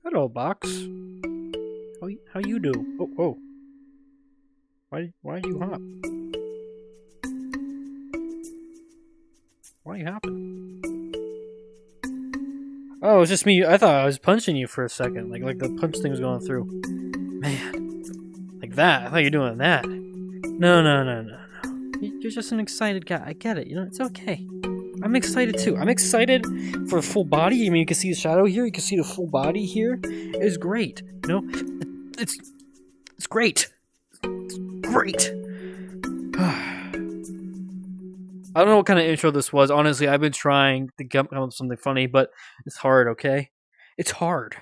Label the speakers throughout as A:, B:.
A: Hello, box. How you do? Oh. Why you hop? Why are you hopping? Oh, it's just me. I thought I was punching you for a second. Like the punch thing was going through. Man. Like that. I thought you were doing that. No. You're just an excited guy. I get it. You know, it's okay. I'm excited too. I'm excited for full body. I mean, you can see the shadow here. You can see the full body here. It's great. You know, it's great. It's great. I don't know what kind of intro this was. Honestly, I've been trying to come up with something funny, but it's hard, okay? It's hard.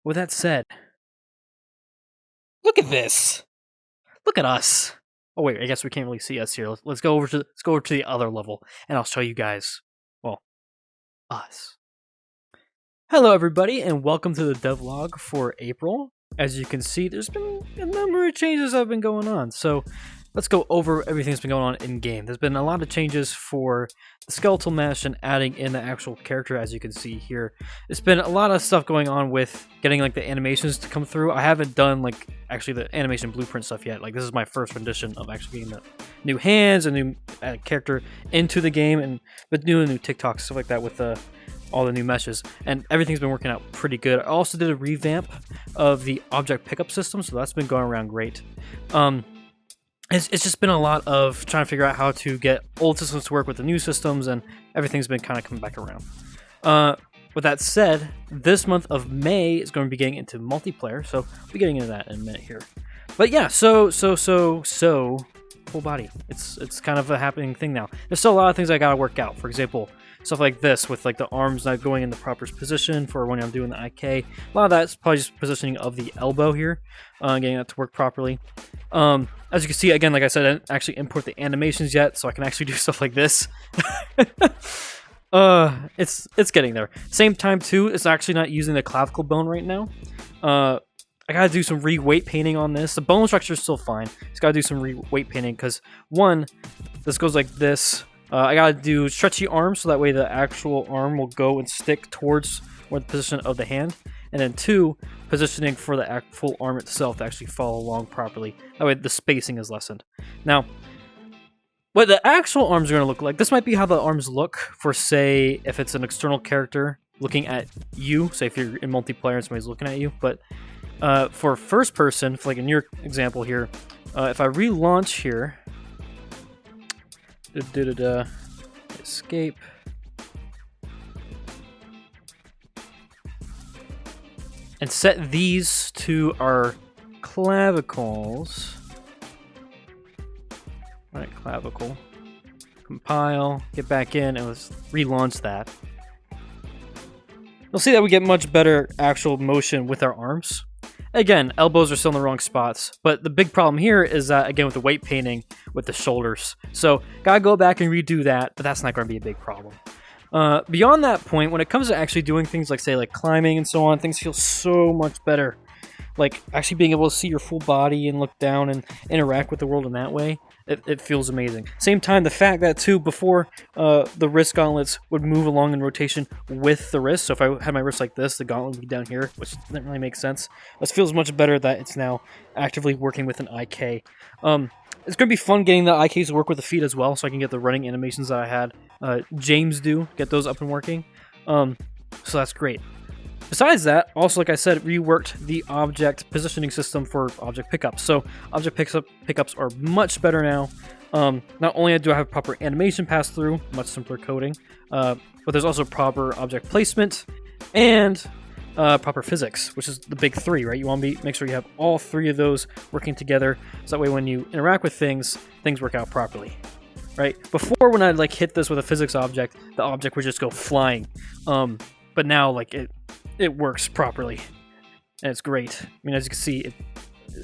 A: With that said, look at this. Look at us. Oh wait, I guess we can't really see us here. Let's go over to the other level, and I'll show you guys. Well, us. Hello, everybody, and welcome to the devlog for April. As you can see, there's been a number of changes that have been going on. So let's go over everything that's been going on in game. There's been a lot of changes for the skeletal mesh and adding in the actual character, as you can see here. It's been a lot of stuff going on with getting like the animations to come through. I haven't done like actually the animation blueprint stuff yet. Like this is my first rendition of actually getting the new hands and new character into the game, and but doing new TikToks, stuff like that with all the new meshes, and everything's been working out pretty good. I also did a revamp of the object pickup system, so that's been going around great. It's just been a lot of trying to figure out how to get old systems to work with the new systems, and everything's been kind of coming back around. With that said, this month of May is going to be getting into multiplayer, so we'll be getting into that in a minute here. But yeah, so full body. It's kind of a happening thing now. There's still a lot of things I gotta work out. For example, stuff like this with like the arms not going in the proper position for when I'm doing the IK. A lot of that's probably just positioning of the elbow here, getting that to work properly. As you can see, again, like I said, I didn't actually import the animations yet, so I can actually do stuff like this. It's getting there. Same time too, it's actually not using the clavicle bone right now. I gotta do some re-weight painting on this. The bone structure is still fine. Just gotta do some re-weight painting because one, this goes like this. I gotta do stretchy arms so that way the actual arm will go and stick towards where the position of the hand. And then two, positioning for the full arm itself to actually follow along properly. That way the spacing is lessened. Now, what the actual arms are going to look like, this might be how the arms look for, say, if it's an external character looking at you, say if you're in multiplayer and somebody's looking at you, but for first person, like in your example here, if I relaunch here, escape, and set these to our clavicles. Alright, clavicle. Compile, get back in, and let's relaunch that. You'll see that we get much better actual motion with our arms. Again, elbows are still in the wrong spots, but the big problem here is that, again, with the weight painting with the shoulders. So, gotta go back and redo that, but that's not going to be a big problem. Beyond that point, when it comes to actually doing things like, say, like climbing and so on, things feel so much better. Like, actually being able to see your full body and look down and interact with the world in that way, it feels amazing. Same time, the fact that, too, before the wrist gauntlets would move along in rotation with the wrist, so if I had my wrist like this, the gauntlet would be down here, which doesn't really make sense. This feels much better that it's now actively working with an IK. It's going to be fun getting the IKs to work with the feet as well, so I can get the running animations that I had James do, get those up and working. So that's great. Besides that, also, like I said, reworked the object positioning system for object pickups. So object pickups are much better now. Not only do I have proper animation pass through, much simpler coding, but there's also proper object placement and proper physics, which is the big three, right? You want to make sure you have all three of those working together, so that way when you interact with things work out properly, right? Before, when I like hit this with a physics object, the object would just go flying, but now like it works properly, and it's great. I mean, as you can see, it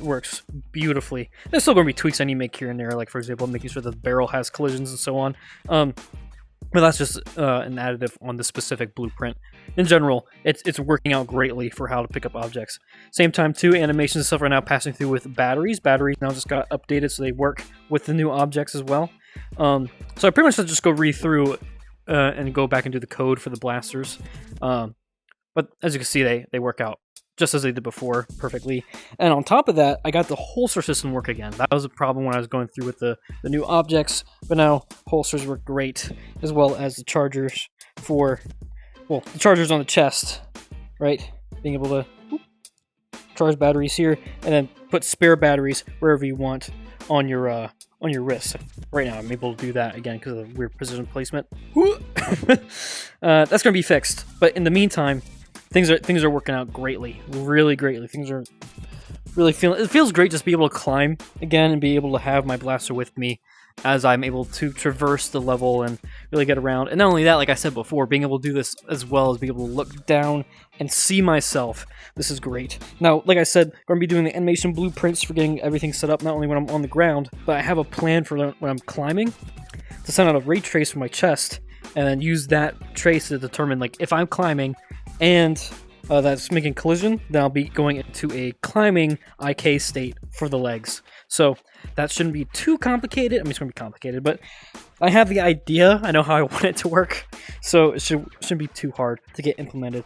A: works beautifully. There's still going to be tweaks I need to make here and there, like for example, making sure the barrel has collisions and so on. But that's just an additive on the specific blueprint. In general, it's working out greatly for how to pick up objects. Same time, too, animations and stuff are now passing through with batteries. Batteries now just got updated so they work with the new objects as well. So I pretty much just go read through and go back and do the code for the blasters. But as you can see, they work out just as they did before, perfectly. And on top of that, I got the holster system work again. That was a problem when I was going through with the new objects, but now holsters work great, as well as the chargers for, well, the chargers on the chest, right? Being able to charge batteries here, and then put spare batteries wherever you want on your wrist. Right now, I'm able to do that again because of the weird position placement. That's gonna be fixed, but in the meantime, things are working out greatly, really greatly. Things are really feeling. It feels great just to be able to climb again and be able to have my blaster with me as I'm able to traverse the level and really get around. And not only that, like I said before, being able to do this as well as being able to look down and see myself. This is great. Now, like I said, I'm going to be doing the animation blueprints for getting everything set up, not only when I'm on the ground, but I have a plan for when I'm climbing to send out a ray trace from my chest and then use that trace to determine, like, if I'm climbing and that's making collision, then I'll be going into a climbing IK state for the legs. So that shouldn't be too complicated. I mean, it's going to be complicated, but I have the idea. I know how I want it to work, so it shouldn't be too hard to get implemented.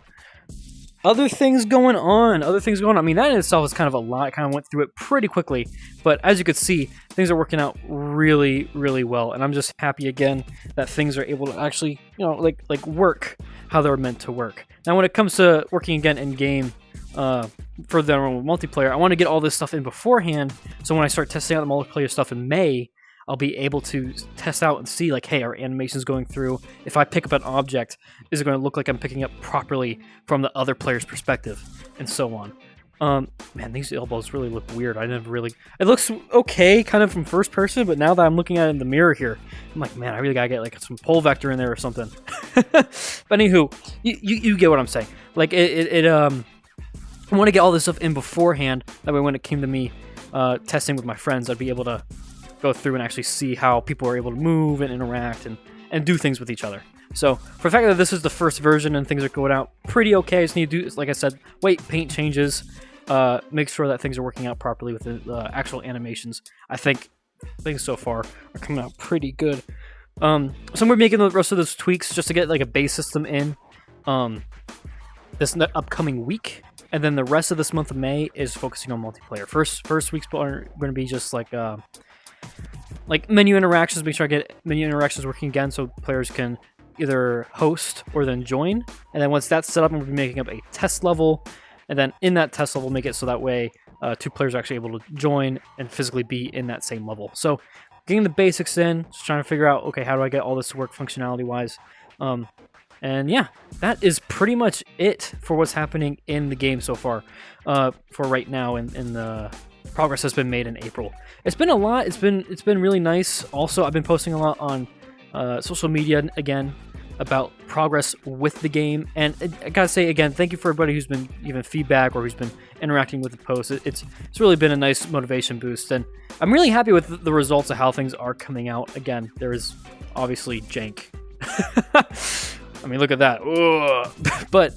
A: Other things going on. I mean, that in itself is kind of a lot. I kind of went through it pretty quickly, but as you could see, things are working out really, really well, and I'm just happy again that things are able to actually, you know, like work how they're meant to work. Now, when it comes to working again in game for the multiplayer, I want to get all this stuff in beforehand, so when I start testing out the multiplayer stuff in May, I'll be able to test out and see, like, hey, are animations going through? If I pick up an object, is it going to look like I'm picking up properly from the other player's perspective, and so on. Man, these elbows really look weird. I never really... It looks okay, kind of from first person, but now that I'm looking at it in the mirror here, I'm like, man, I really gotta get, like, some pole vector in there or something. But anywho, you get what I'm saying. Like, I want to get all this stuff in beforehand, that way when it came to me testing with my friends, I'd be able to go through and actually see how people are able to move and interact and do things with each other. So, for the fact that this is the first version and things are going out pretty okay, I just need to do, like I said, weight, paint changes, make sure that things are working out properly with the actual animations. I think things so far are coming out pretty good. So I'm going to be making the rest of those tweaks just to get, like, a base system in this upcoming week. And then the rest of this month of May is focusing on multiplayer. First weeks are going to be just like menu interactions. Make sure I get menu interactions working again so players can either host or then join. And then once that's set up, we'll be making up a test level. And then in that test level, make it so that way two players are actually able to join and physically be in that same level. So getting the basics in, just trying to figure out, okay, how do I get all this to work functionality-wise? And yeah, that is pretty much it for what's happening in the game so far for right now in the progress that's been made in April. It's been a lot. It's been really nice. Also, I've been posting a lot on social media again about progress with the game. And I gotta say again, thank you for everybody who's been giving feedback or who's been interacting with the post. It's really been a nice motivation boost, and I'm really happy with the results of how things are coming out. Again, there is obviously jank. I mean, look at that. But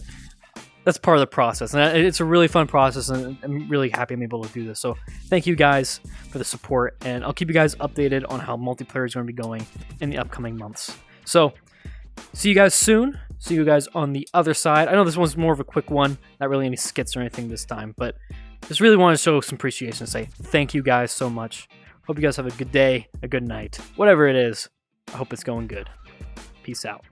A: that's part of the process, and it's a really fun process, and I'm really happy I'm able to do this. So thank you guys for the support, and I'll keep you guys updated on how multiplayer is going to be going in the upcoming months. So see you guys soon. See you guys on the other side. I know this one's more of a quick one, not really any skits or anything this time, but just really want to show some appreciation and say thank you guys so much. Hope you guys have a good day, a good night, whatever it is. I hope it's going good. Peace out.